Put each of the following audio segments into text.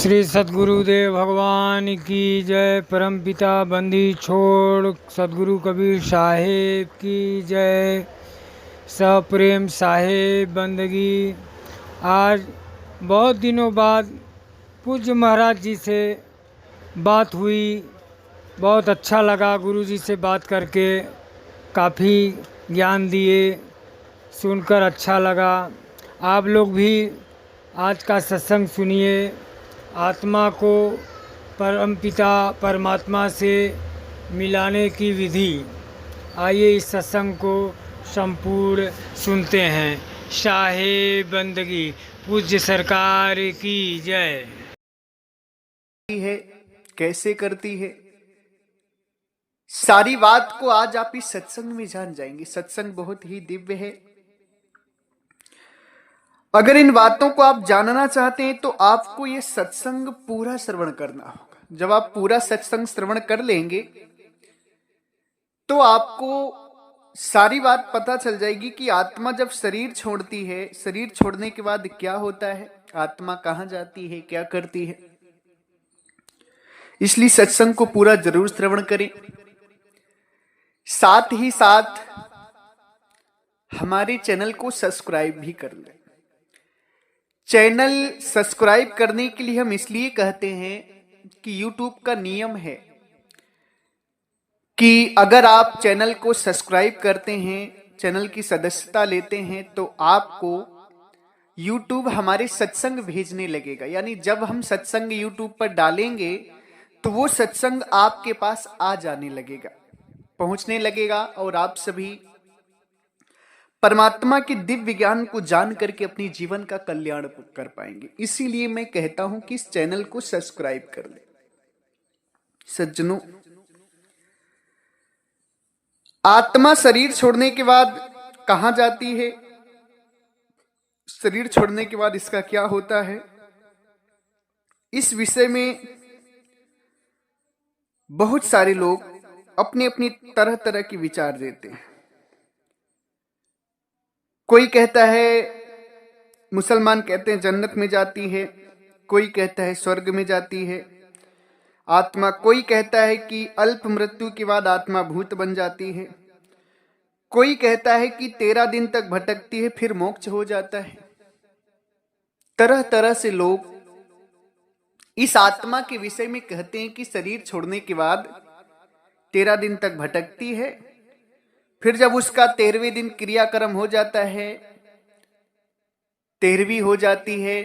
श्री सद्गुरुदेव भगवान की जय। परमपिता बंदी छोड़ सद्गुरु कबीर साहेब की जय। सप्रेम साहेब बंदगी। आज बहुत दिनों बाद पूज्य महाराज जी से बात हुई, बहुत अच्छा लगा गुरु जी से बात करके। काफ़ी ज्ञान दिए, सुनकर अच्छा लगा। आप लोग भी आज का सत्संग सुनिए। आत्मा को परमपिता परमात्मा से मिलाने की विधि। आइए इस सत्संग को संपूर्ण सुनते हैं। शाहे बंदगी पूज्य सरकार की जय। है कैसे करती है, सारी बात को आज आप इस सत्संग में जान जाएंगे। सत्संग बहुत ही दिव्य है। अगर इन बातों को आप जानना चाहते हैं तो आपको ये सत्संग पूरा श्रवण करना होगा। जब आप पूरा सत्संग श्रवण कर लेंगे तो आपको सारी बात पता चल जाएगी कि आत्मा जब शरीर छोड़ती है, शरीर छोड़ने के बाद क्या होता है, आत्मा कहां जाती है, क्या करती है। इसलिए सत्संग को पूरा जरूर श्रवण करें। साथ ही साथ हमारे चैनल को सब्सक्राइब भी कर लें। चैनल सब्सक्राइब करने के लिए हम इसलिए कहते हैं कि YouTube का नियम है कि अगर आप चैनल को सब्सक्राइब करते हैं, चैनल की सदस्यता लेते हैं, तो आपको YouTube हमारे सत्संग भेजने लगेगा। यानी जब हम सत्संग YouTube पर डालेंगे तो वो सत्संग आपके पास आ जाने लगेगा, पहुंचने लगेगा, और आप सभी परमात्मा के दिव्य ज्ञान को जान करके अपनी जीवन का कल्याण कर पाएंगे। इसीलिए मैं कहता हूं कि इस चैनल को सब्सक्राइब कर ले। सज्जनों, आत्मा शरीर छोड़ने के बाद कहां जाती है, शरीर छोड़ने के बाद इसका क्या होता है, इस विषय में बहुत सारे लोग अपनी अपनी तरह तरह के विचार देते हैं। कोई कहता है, मुसलमान कहते हैं जन्नत में जाती है, कोई कहता है स्वर्ग में जाती है आत्मा, कोई कहता है कि अल्प मृत्यु के बाद आत्मा भूत बन जाती है, कोई कहता है कि 13 दिन तक भटकती है फिर मोक्ष हो जाता है। तरह तरह से लोग इस आत्मा के विषय में कहते हैं कि शरीर छोड़ने के बाद 13 दिन तक भटकती है, फिर जब उसका 13वें दिन क्रियाक्रम हो जाता है, 13वीं हो जाती है,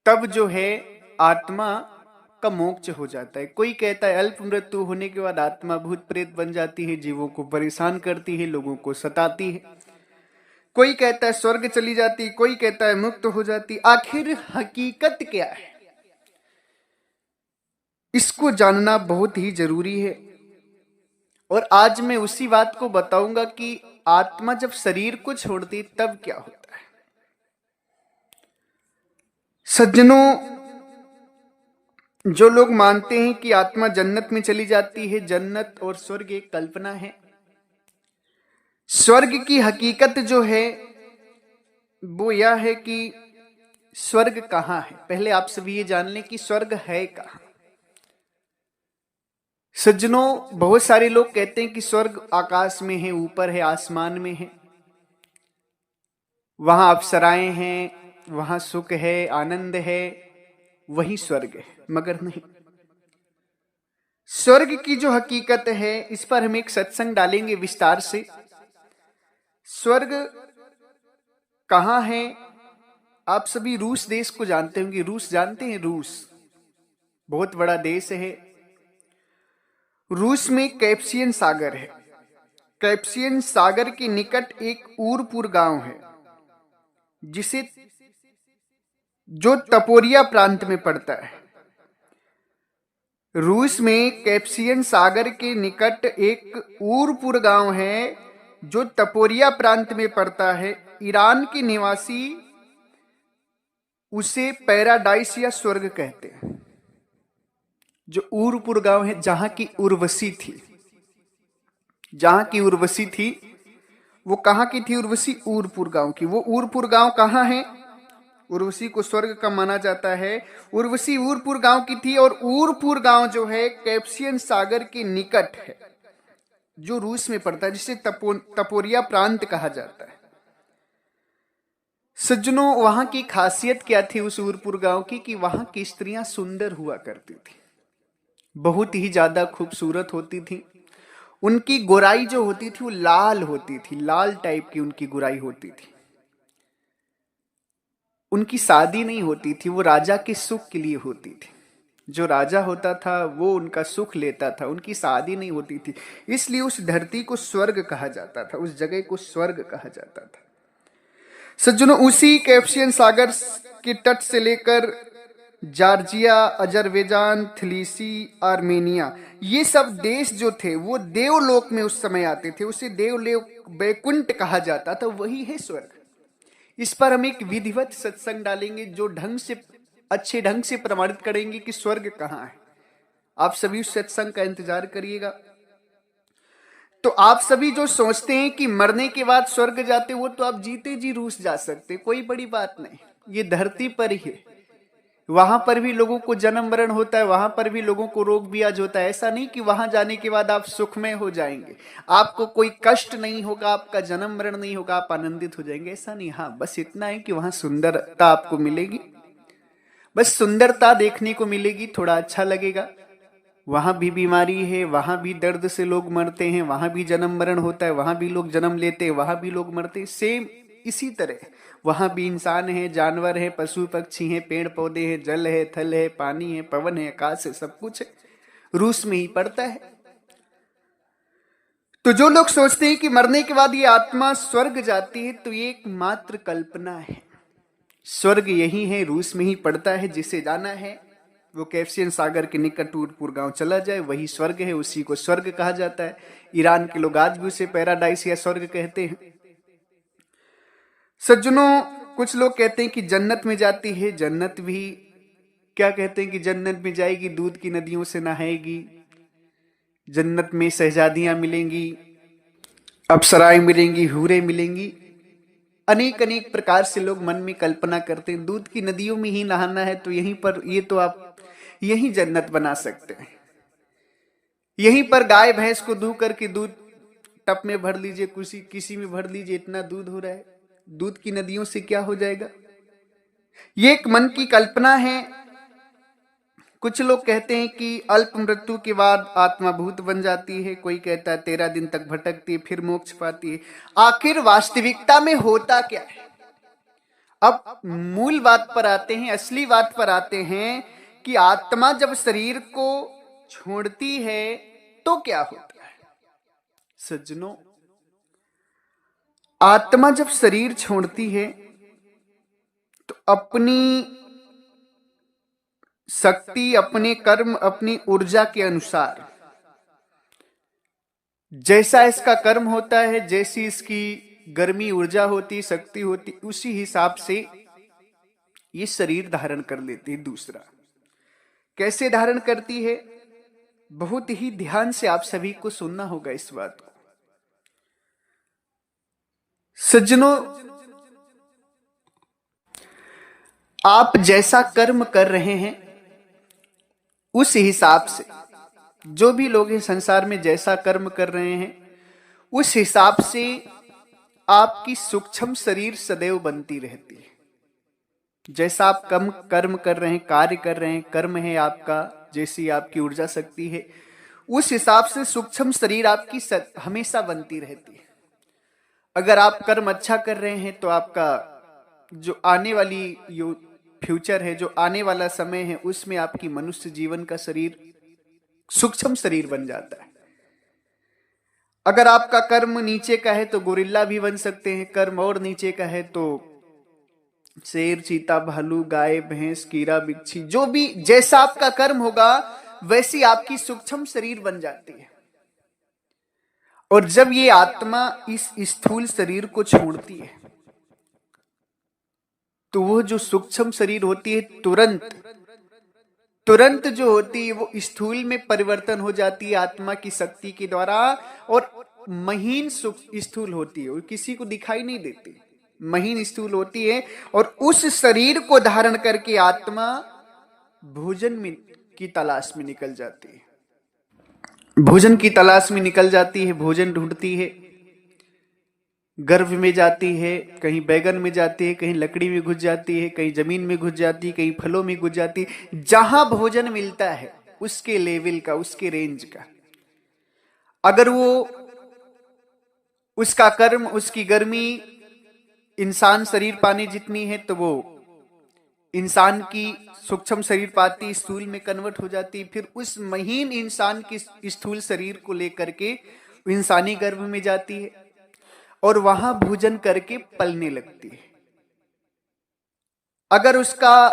तब जो है आत्मा का मोक्ष हो जाता है। कोई कहता है अल्प मृत्यु होने के बाद आत्मा भूत प्रेत बन जाती है, जीवों को परेशान करती है, लोगों को सताती है। कोई कहता है स्वर्ग चली जाती, कोई कहता है मुक्त हो जाती। आखिर हकीकत क्या है, इसको जानना बहुत ही जरूरी है। और आज मैं उसी बात को बताऊंगा कि आत्मा जब शरीर को छोड़ती तब क्या होता है। सज्जनों, जो लोग मानते हैं कि आत्मा जन्नत में चली जाती है, जन्नत और स्वर्ग एक कल्पना है। स्वर्ग की हकीकत जो है वो यह है कि स्वर्ग कहां है। पहले आप सभी ये जान लें कि स्वर्ग है कहां। सज्जनों, बहुत सारे लोग कहते हैं कि स्वर्ग आकाश में है, ऊपर है, आसमान में है, वहां अप्सराएं हैं, वहां सुख है, आनंद है, वही स्वर्ग है। मगर नहीं, स्वर्ग की जो हकीकत है इस पर हम एक सत्संग डालेंगे विस्तार से। स्वर्ग कहां है, आप सभी रूस देश को जानते होंगे। रूस जानते हैं? रूस बहुत बड़ा देश है। रूस में कैस्पियन सागर है। कैस्पियन सागर के निकट एक उरपुर गांव है जिसे जो तपोरिया प्रांत में पड़ता है। रूस में कैस्पियन सागर के निकट एक उरपुर गांव है जो तपोरिया प्रांत में पड़ता है। ईरान के निवासी उसे पैराडाइस या स्वर्ग कहते हैं। जो उरपुर गांव है, जहां की उर्वशी थी, जहां की उर्वशी थी, वो कहां की थी उर्वशी? उरपुर गांव की। वो उरपुर गांव कहां है? उर्वशी को स्वर्ग का माना जाता है। उर्वशी ऊरपुर गांव की थी और ऊरपुर गांव जो है कैस्पियन सागर के निकट है, जो रूस में पड़ता है, जिसे तपोरिया प्रांत कहा जाता है। सज्जनों, वहां की खासियत क्या थी उस ऊरपुर गांव की कि वहां की स्त्रियां सुंदर हुआ करती थी, बहुत ही ज्यादा खूबसूरत होती थी। उनकी गोराई जो होती थी वो लाल होती थी, लाल टाइप की उनकी गोराई होती थी। उनकी शादी नहीं होती थी, वो राजा के सुख के लिए होती थी। जो राजा होता था वो उनका सुख लेता था, उनकी शादी नहीं होती थी। इसलिए उस धरती को स्वर्ग कहा जाता था, उस जगह को स्वर्ग कहा जाता था। सज्जनों, उसी कैस्पियन सागर के तट से लेकर जॉर्जिया, अजरबैजान, थलीसी, आर्मेनिया, ये सब देश जो थे वो देवलोक में उस समय आते थे। उसे देवलोक बैकुंठ कहा जाता था, वही है स्वर्ग। इस पर हम एक विधिवत सत्संग डालेंगे जो अच्छे ढंग से प्रमाणित करेंगे कि स्वर्ग कहाँ है। आप सभी उस सत्संग का इंतजार करिएगा। तो आप सभी जो सोचते हैं कि मरने के बाद स्वर्ग जाते, वो तो आप जीते जी रूस जा सकते, कोई बड़ी बात नहीं। ये धरती पर ही है, वहां पर भी लोगों को जन्म मरण होता है, वहां पर भी लोगों को रोग ब्याज होता है। ऐसा नहीं कि वहां जाने के बाद आप सुखमय हो जाएंगे, आपको कोई कष्ट नहीं होगा, आपका जन्म मरण नहीं होगा, आप आनंदित हो जाएंगे, ऐसा नहीं। हाँ, बस इतना है कि वहां सुंदरता आपको मिलेगी, बस सुंदरता देखने को मिलेगी, थोड़ा अच्छा लगेगा। वहां भी बीमारी है, वहां भी दर्द से लोग मरते हैं, वहां भी जन्म मरण होता है, वहां भी लोग जन्म लेते हैं, वहां भी लोग मरते हैं। सेम इसी तरह वहां भी इंसान है, जानवर है, पशु पक्षी है, पेड़ पौधे हैं, जल है, थल है, पानी है, पवन है, आकाश है, सब कुछ है, रूस में ही पड़ता है। तो जो लोग सोचते हैं कि मरने के बाद ये आत्मा स्वर्ग जाती है, तो ये एक मात्र कल्पना है। स्वर्ग यही है, रूस में ही पड़ता है। जिसे जाना है वो कैस्पियन सागर के निकट ऊरपुर गांव चला जाए, वही स्वर्ग है, उसी को स्वर्ग कहा जाता है। ईरान के लोग आज भी उसे पैराडाइस या स्वर्ग कहते हैं। सज्जनों, कुछ लोग कहते हैं कि जन्नत में जाती है, जन्नत भी क्या कहते हैं कि जन्नत में जाएगी, दूध की नदियों से नहाएगी, जन्नत में शहजादियां मिलेंगी, अप्सराएं मिलेंगी, हूरें मिलेंगी। अनेक अनेक प्रकार से लोग मन में कल्पना करते हैं। दूध की नदियों में ही नहाना है तो यहीं पर, ये तो आप यहीं जन्नत बना सकते हैं। यहीं पर गाय भैंस को दूह करके दूध टप में भर लीजिए, किसी में भर लीजिए, इतना दूध हो रहा है, दूध की नदियों से क्या हो जाएगा? ये एक मन की कल्पना है। कुछ लोग कहते हैं कि अल्प मृत्यु के बाद आत्मा भूत बन जाती है, कोई कहता है 13 दिन तक भटकती है, फिर मोक्ष पाती है। आखिर वास्तविकता में होता क्या है? अब मूल बात पर आते हैं, असली बात पर आते हैं कि आत्मा जब शरीर को छोड़ती है तो क्या होता है। सज्जनों, आत्मा जब शरीर छोड़ती है तो अपनी शक्ति, अपने कर्म, अपनी ऊर्जा के अनुसार जैसा इसका कर्म होता है, जैसी इसकी गर्मी ऊर्जा होती, शक्ति होती, उसी हिसाब से ये शरीर धारण कर लेती है। दूसरा, कैसे धारण करती है? बहुत ही ध्यान से आप सभी को सुनना होगा इस बात को। सज्जनों, आप जैसा कर्म कर रहे हैं उस हिसाब से, जो भी लोग इस संसार में जैसा कर्म कर रहे हैं उस हिसाब से आपकी सूक्ष्म शरीर सदैव बनती रहती है। जैसा आप कम कर्म कर रहे हैं, कार्य कर रहे हैं, कर्म है आपका, जैसी आपकी ऊर्जा शक्ति है, उस हिसाब से सूक्ष्म शरीर आपकी हमेशा बनती रहती है। अगर आप कर्म अच्छा कर रहे हैं तो आपका जो आने वाली फ्यूचर है, जो आने वाला समय है, उसमें आपकी मनुष्य जीवन का शरीर सूक्ष्म शरीर बन जाता है। अगर आपका कर्म नीचे का है तो गोरिल्ला भी बन सकते हैं, कर्म और नीचे का है तो शेर, चीता, भालू, गाय, भैंस, कीड़ा, बिच्छी, जो भी जैसा आपका कर्म होगा वैसी आपकी सूक्ष्म शरीर बन जाती है। और जब ये आत्मा इस स्थूल शरीर को छोड़ती है तो वो जो सूक्ष्म शरीर होती है तुरंत जो होती है वो स्थूल में परिवर्तन हो जाती है आत्मा की शक्ति के द्वारा, और महीन स्थूल होती है और किसी को दिखाई नहीं देती। महीन स्थूल होती है, और उस शरीर को धारण करके आत्मा भोजन में की तलाश में निकल जाती है। भोजन की तलाश में निकल जाती है, भोजन ढूंढती है, गर्भ में जाती है, कहीं बैगन में जाती है, कहीं लकड़ी में घुस जाती है, कहीं जमीन में घुस जाती है, कहीं फलों में घुस जाती है। जहां भोजन मिलता है उसके लेवल का, उसके रेंज का, अगर वो उसका कर्म, उसकी गर्मी इंसान शरीर पाने जितनी है तो वो इंसान की सूक्ष्म शरीर पाती स्थूल में कन्वर्ट हो जाती। फिर उस महीन इंसान की स्थूल शरीर को लेकर के इंसानी गर्भ में जाती है और वहां भोजन करके पलने लगती है। अगर उसका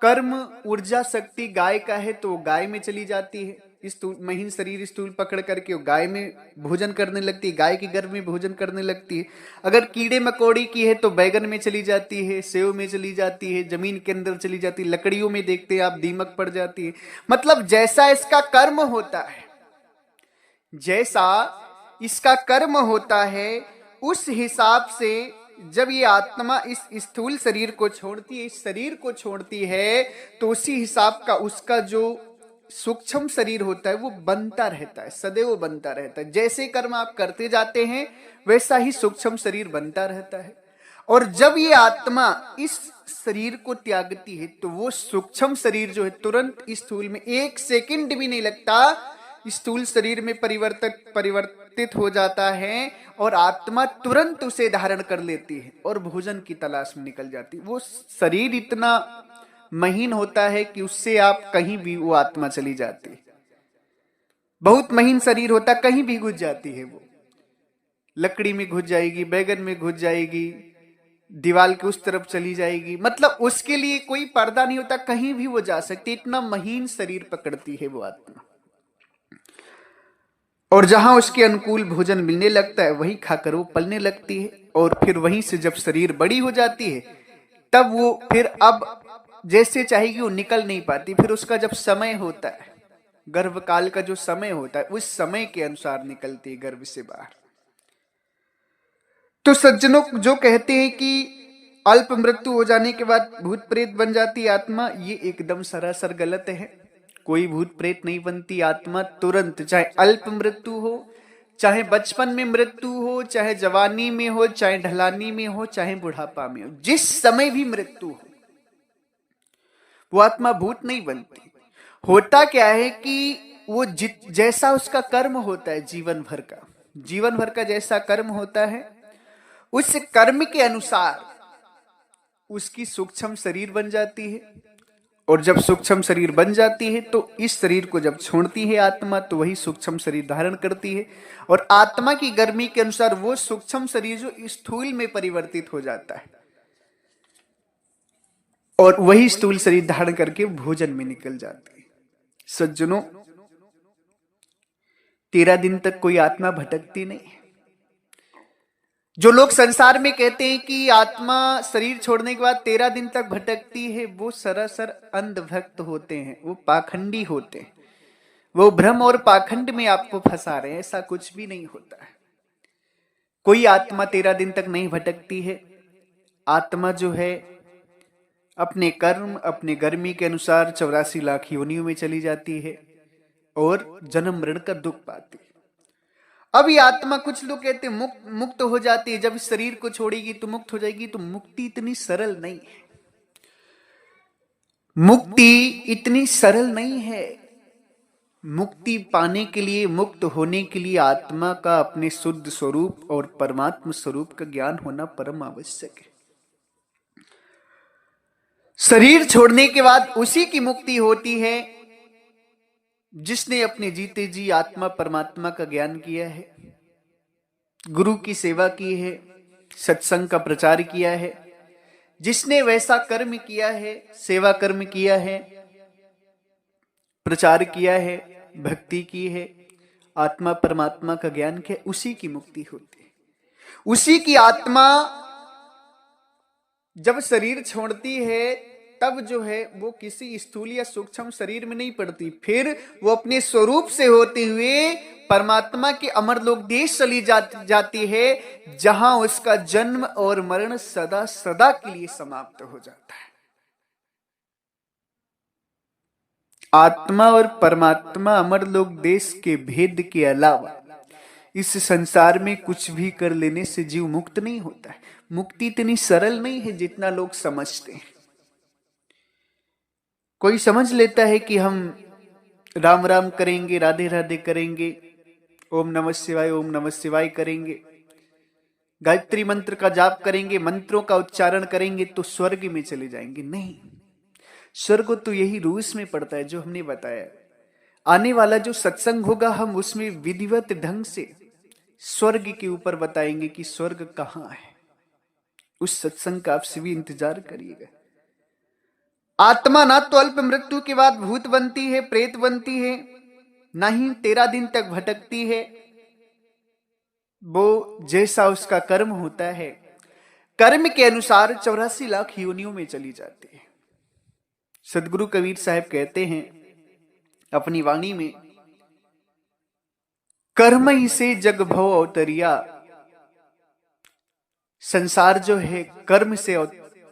कर्म ऊर्जा शक्ति गाय का है तो वो गाय में चली जाती है, महीन शरीर स्थूल पकड़ करके वो गाय में भोजन करने लगती है, गाय के गर्भ में भोजन करने लगती है। अगर कीड़े मकोड़ी की है तो बैगन में चली जाती है, सेव में चली जाती है, जमीन के अंदर चली जाती है, लकड़ियों में देखते हैं आप दीमक पड़ जाती है। मतलब जैसा इसका कर्म होता है, जैसा इसका कर्म होता है, उस हिसाब से जब ये आत्मा इस स्थूल शरीर को छोड़ती है, इस शरीर को छोड़ती है, तो उसी हिसाब का उसका जो सूक्ष्म शरीर होता है वो बनता रहता है, सदैव बनता रहता है। जैसे कर्म आप करते जाते हैं वैसा ही सूक्ष्म शरीर बनता रहता है। और जब ये आत्मा इस शरीर को त्यागती है तो वो सूक्ष्म शरीर जो है तुरंत स्थूल में, 1 सेकंड भी नहीं लगता, स्थूल शरीर में परिवर्तित हो जाता है और आत्मा तुरंत उसे धारण कर लेती है और भोजन की तलाश में निकल जाती है। वो शरीर इतना महीन होता है कि उससे आप कहीं भी वो आत्मा चली जाती है। बहुत महीन शरीर होता, कहीं भी घुस जाती है वो, लकड़ी में घुस जाएगी, बैगन में घुस जाएगी, दीवार के उस तरफ चली जाएगी। मतलब उसके लिए कोई पर्दा नहीं होता, कहीं भी वो जा सकती, इतना महीन शरीर पकड़ती है वो आत्मा। और जहां उसके अनुकूल भोजन मिलने लगता है वही खाकर वो पलने लगती है। और फिर वहीं से जब शरीर बड़ी हो जाती है तब वो फिर अब जैसे चाहेगी वो निकल नहीं पाती। फिर उसका जब समय होता है, गर्भकाल का जो समय होता है, उस समय के अनुसार निकलती है गर्भ से बाहर। तो सज्जनों जो कहते हैं कि अल्प मृत्यु हो जाने के बाद भूत प्रेत बन जाती आत्मा, ये एकदम सरासर गलत है। कोई भूत प्रेत नहीं बनती आत्मा तुरंत, चाहे अल्प मृत्यु हो, चाहे बचपन में मृत्यु हो, चाहे जवानी में हो, चाहे ढलानी में हो, चाहे बुढ़ापा में हो, जिस समय भी मृत्यु हो वो आत्मा भूत नहीं बनती। होता क्या है कि वो जैसा उसका कर्म होता है जीवन भर का जैसा कर्म होता है, उस कर्म के अनुसार उसकी सूक्ष्म शरीर बन जाती है। और जब सूक्ष्म शरीर बन जाती है तो इस शरीर को जब छोड़ती है आत्मा तो वही सूक्ष्म शरीर धारण करती है। और आत्मा की गर्मी के अनुसार वो सूक्ष्म शरीर जो स्थूल में परिवर्तित हो जाता है और वही स्थूल शरीर धारण करके भोजन में निकल जाती है। सज्जनों, 13 दिन तक कोई आत्मा भटकती नहीं। जो लोग संसार में कहते हैं कि आत्मा शरीर छोड़ने के बाद 13 दिन तक भटकती है, वो सरासर अंधभक्त होते हैं, वो पाखंडी होते हैं, वो भ्रम और पाखंड में आपको फंसा रहे हैं। ऐसा कुछ भी नहीं होता है। कोई आत्मा 13 दिन तक नहीं भटकती है। आत्मा जो है अपने कर्म, अपने गर्मी के अनुसार 84 लाख योनियों में चली जाती है और जन्म मरण का दुख पाती है। अब ये आत्मा, कुछ लोग कहते हैं मुक्त हो जाती है, जब इस शरीर को छोड़ेगी तो मुक्त हो जाएगी। तो मुक्ति इतनी सरल नहीं है, मुक्ति इतनी सरल नहीं है। मुक्ति पाने के लिए, मुक्त होने के लिए आत्मा का अपने शुद्ध स्वरूप और परमात्म स्वरूप का ज्ञान होना परम आवश्यक है। शरीर छोड़ने के बाद उसी की मुक्ति होती है जिसने अपने जीते जी आत्मा परमात्मा का ज्ञान किया है, गुरु की सेवा की है, सत्संग का प्रचार किया है, जिसने वैसा कर्म किया है, सेवा कर्म किया है, प्रचार किया है, भक्ति की है, आत्मा परमात्मा का ज्ञान किया, उसी की मुक्ति होती है। उसी की आत्मा जब शरीर छोड़ती है तब जो है वो किसी स्थूल या सूक्ष्म शरीर में नहीं पड़ती, फिर वो अपने स्वरूप से होते हुए परमात्मा के अमरलोक देश चली जाती है, जहां उसका जन्म और मरण सदा सदा के लिए समाप्त हो जाता है। आत्मा और परमात्मा अमरलोक देश के भेद के अलावा इस संसार में कुछ भी कर लेने से जीव मुक्त नहीं होता है। मुक्ति इतनी सरल नहीं है जितना लोग समझते हैं। कोई समझ लेता है कि हम राम राम करेंगे, राधे राधे करेंगे, ओम नमः शिवाय करेंगे, गायत्री मंत्र का जाप करेंगे, मंत्रों का उच्चारण करेंगे तो स्वर्ग में चले जाएंगे। नहीं, स्वर्ग तो यही रूस में पड़ता है जो हमने बताया। आने वाला जो सत्संग होगा हम उसमें विधिवत ढंग से स्वर्ग के ऊपर बताएंगे कि स्वर्ग कहां है। उस सत्संग का आप सभी इंतजार करिएगा। आत्मा ना तो अल्प मृत्यु के बाद भूत बनती है, प्रेत बनती है, ना ही 13 दिन तक भटकती है। वो जैसा उसका कर्म होता है, कर्म के अनुसार 84 लाख योनियों में चली जाती है। सदगुरु कबीर साहब कहते हैं अपनी वाणी में, कर्म ही से जग भव अवतरिया। संसार जो है कर्म से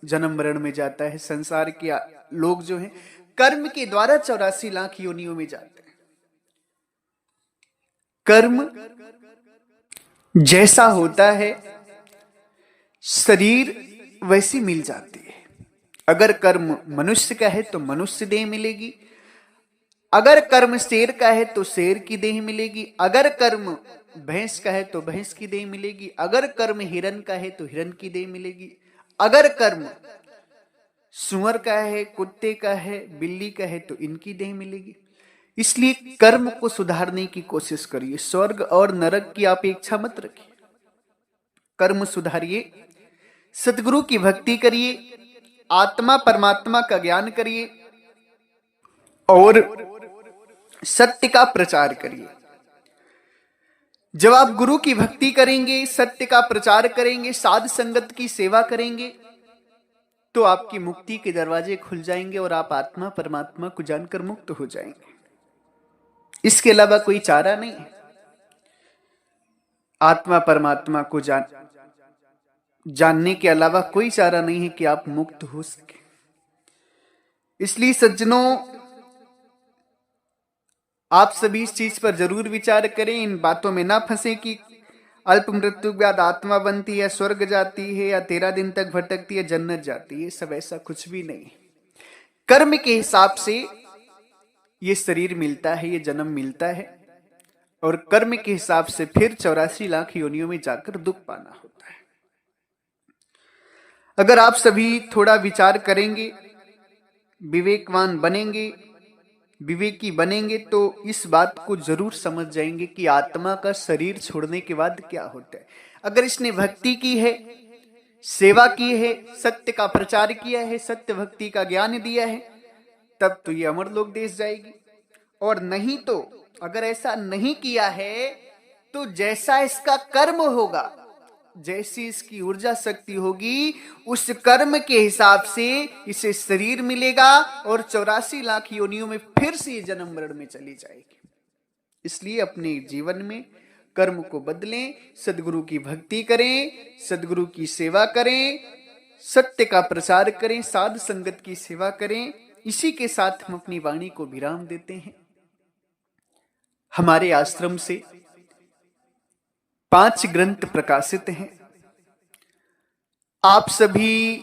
जन्म मरण में जाता है। संसार के लोग जो हैं कर्म के द्वारा 84 लाख योनियों में जाते हैं। कर्म जैसा होता है शरीर वैसी मिल जाती है। अगर कर्म मनुष्य का है तो मनुष्य देह मिलेगी, अगर कर्म शेर का है तो शेर की देह मिलेगी, अगर कर्म भैंस का है तो भैंस की देह मिलेगी, अगर कर्म हिरन का है तो हिरन की देह मिलेगी, अगर कर्म सुअर का है, कुत्ते का है, बिल्ली का है तो इनकी देह मिलेगी। इसलिए कर्म को सुधारने की कोशिश करिए। स्वर्ग और नरक की अपेक्षा मत रखिए, कर्म सुधारिए, सतगुरु की भक्ति करिए, आत्मा परमात्मा का ज्ञान करिए और सत्य का प्रचार करिए। जब आप गुरु की भक्ति करेंगे, सत्य का प्रचार करेंगे, साध संगत की सेवा करेंगे, तो आपकी मुक्ति के दरवाजे खुल जाएंगे और आप आत्मा परमात्मा को जानकर मुक्त हो जाएंगे। इसके अलावा कोई चारा नहीं है। आत्मा परमात्मा को जानने के अलावा कोई चारा नहीं है कि आप मुक्त हो सके। इसलिए सज्जनों, आप सभी इस चीज पर जरूर विचार करें, इन बातों में ना फंसे कि अल्प मृत्यु के बाद आत्मा बनती है, स्वर्ग जाती है, या 13 दिन तक भटकती है, जन्नत जाती है। सब ऐसा कुछ भी नहीं है। कर्म के हिसाब से ये शरीर मिलता है, ये जन्म मिलता है, और कर्म के हिसाब से फिर 84 लाख योनियों में जाकर दुख पाना होता है। अगर आप सभी थोड़ा विचार करेंगे, विवेकवान बनेंगे, विवेकी बनेंगे, तो इस बात को जरूर समझ जाएंगे कि आत्मा का शरीर छोड़ने के बाद क्या होता है। अगर इसने भक्ति की है, सेवा की है, सत्य का प्रचार किया है, सत्य भक्ति का ज्ञान दिया है, तब तो ये अमरलोक देश जाएगी। और नहीं तो अगर ऐसा नहीं किया है तो जैसा इसका कर्म होगा, जैसी इसकी ऊर्जा शक्ति होगी, उस कर्म के हिसाब से इसे शरीर मिलेगा और 84 लाख योनियों में फिर से ये जन्म मरण में चली जाएगी। इसलिए अपने जीवन में कर्म को बदलें, सदगुरु की भक्ति करें, सदगुरु की सेवा करें, सत्य का प्रचार करें, साध संगत की सेवा करें। इसी के साथ हम अपनी वाणी को विराम देते हैं। हमारे आश्रम से 5 ग्रंथ प्रकाशित हैं। आप सभी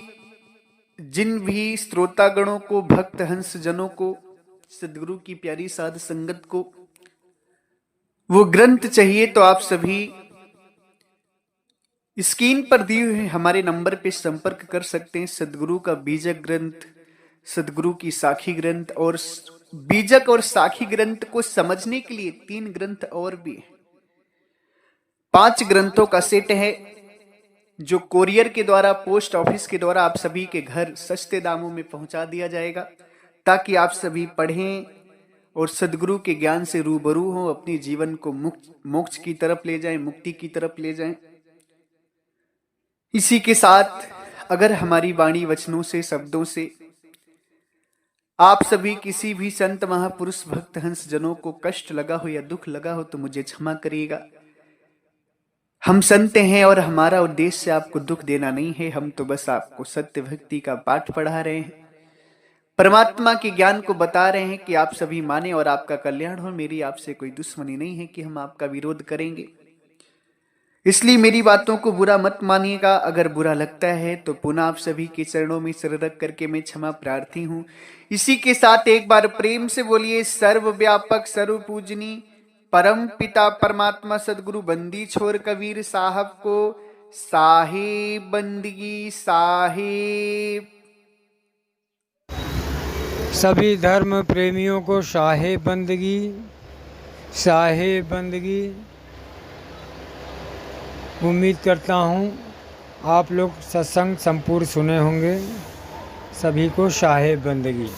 जिन भी श्रोतागणों को, भक्त हंस जनों को, सदगुरु की प्यारी साध संगत को वो ग्रंथ चाहिए तो आप सभी स्क्रीन पर दिए हुए हमारे नंबर पे संपर्क कर सकते हैं। सदगुरु का बीजक ग्रंथ, सदगुरु की साखी ग्रंथ, और बीजक और साखी ग्रंथ को समझने के लिए 3 ग्रंथ और भी है। 5 ग्रंथों का सेट है जो कोरियर के द्वारा, पोस्ट ऑफिस के द्वारा आप सभी के घर सस्ते दामों में पहुंचा दिया जाएगा, ताकि आप सभी पढ़ें और सदगुरु के ज्ञान से रूबरू हो, अपने जीवन को मोक्ष की तरफ ले जाएं, मुक्ति की तरफ ले जाएं। इसी के साथ अगर हमारी वाणी वचनों से, शब्दों से आप सभी किसी भी संत महापुरुष भक्त हंस जनों को कष्ट लगा हो या दुख लगा हो तो मुझे क्षमा करिएगा। हम संत हैं और हमारा उद्देश्य आपको दुख देना नहीं है। हम तो बस आपको सत्य भक्ति का पाठ पढ़ा रहे हैं, परमात्मा के ज्ञान को बता रहे हैं कि आप सभी माने और आपका कल्याण हो। मेरी आपसे कोई दुश्मनी नहीं है कि हम आपका विरोध करेंगे, इसलिए मेरी बातों को बुरा मत मानिएगा। अगर बुरा लगता है तो पुनः आप सभी के चरणों में सिर रख करके मैं क्षमा प्रार्थी हूं। इसी के साथ एक बार प्रेम से बोलिए सर्वव्यापक सर्व पूजनी परम पिता परमात्मा सदगुरु बंदी छोर कबीर साहब को साहेब बंदगी साहेब। सभी धर्म प्रेमियों को साहेब बंदगी साहेब बंदगी। उम्मीद करता हूँ आप लोग सत्संग संपूर्ण सुने होंगे। सभी को साहेब बंदगी।